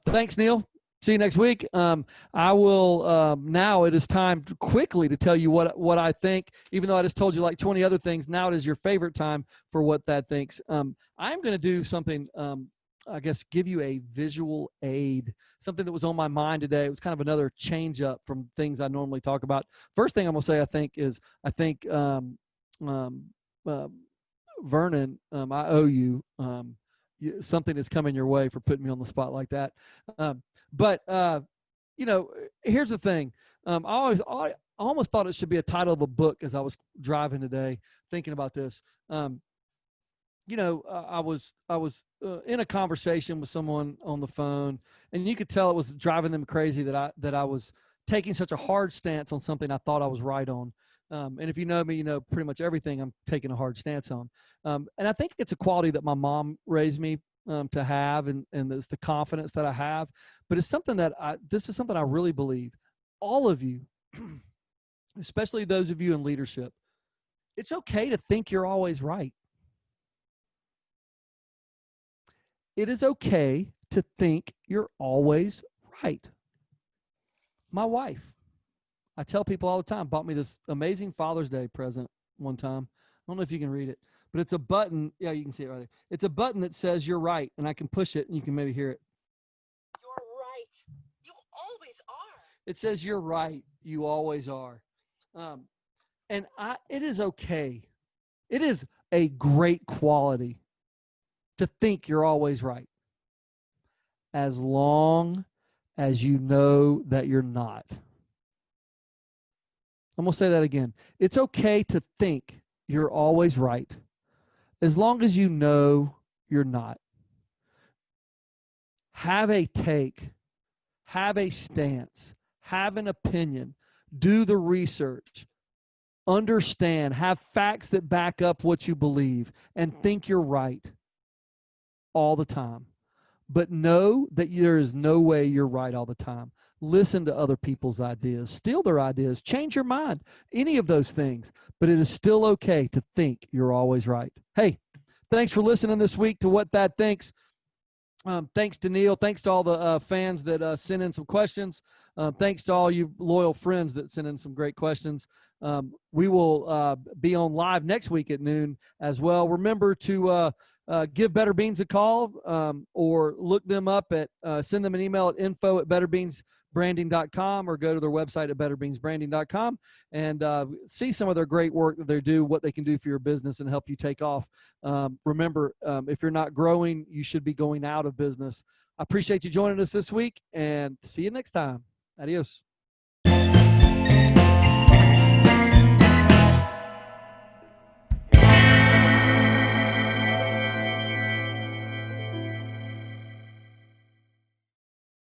Thanks, Neil. See you next week. I will now it is time quickly to tell you what I think, even though I just told you like 20 other things. Now it is your favorite time for what Thad thinks. I'm going to do something, I guess, give you a visual aid, something that was on my mind today. It was kind of another change up from things I normally talk about. First thing I'm going to say, I think Vernon, I owe you. Something is coming your way for putting me on the spot like that. But here's the thing. I almost thought it should be a title of a book as I was driving today, thinking about this. I was in a conversation with someone on the phone, and you could tell it was driving them crazy that I was taking such a hard stance on something I thought I was right on. And if you know me, you know pretty much everything I'm taking a hard stance on. And I think it's a quality that my mom raised me to have, and it's the confidence that I have. But it's something this is something I really believe. All of you, especially those of you in leadership, it's okay to think you're always right. It is okay to think you're always right. My wife, I tell people all the time, bought me this amazing Father's Day present one time. I don't know if you can read it, but it's a button. Yeah, you can see it right there. It's a button that says you're right, and I can push it, and you can maybe hear it. You're right. You always are. It says you're right. You always are. It is okay. It is a great quality to think you're always right, as long as you know that you're not. I'm going to say that again. It's okay to think you're always right, as long as you know you're not. Have a take, have a stance, have an opinion, do the research, understand, have facts that back up what you believe, and think you're right all the time. But know that there is no way you're right all the time. Listen to other people's ideas, steal their ideas, change your mind, any of those things. But it is still okay to think you're always right. Hey, thanks for listening this week to What Thad Thinks. Thanks to Neil. Thanks to all the fans that sent in some questions. Thanks to all you loyal friends that sent in some great questions. We will be on live next week at noon as well. Remember to give Better Beans a call or look them up send them an email at info@betterbeansbranding.com or go to their website at betterbeansbranding.com and see some of their great work that they do, what they can do for your business and help you take off. Remember, if you're not growing, you should be going out of business. I appreciate you joining us this week, and see you next time. Adios.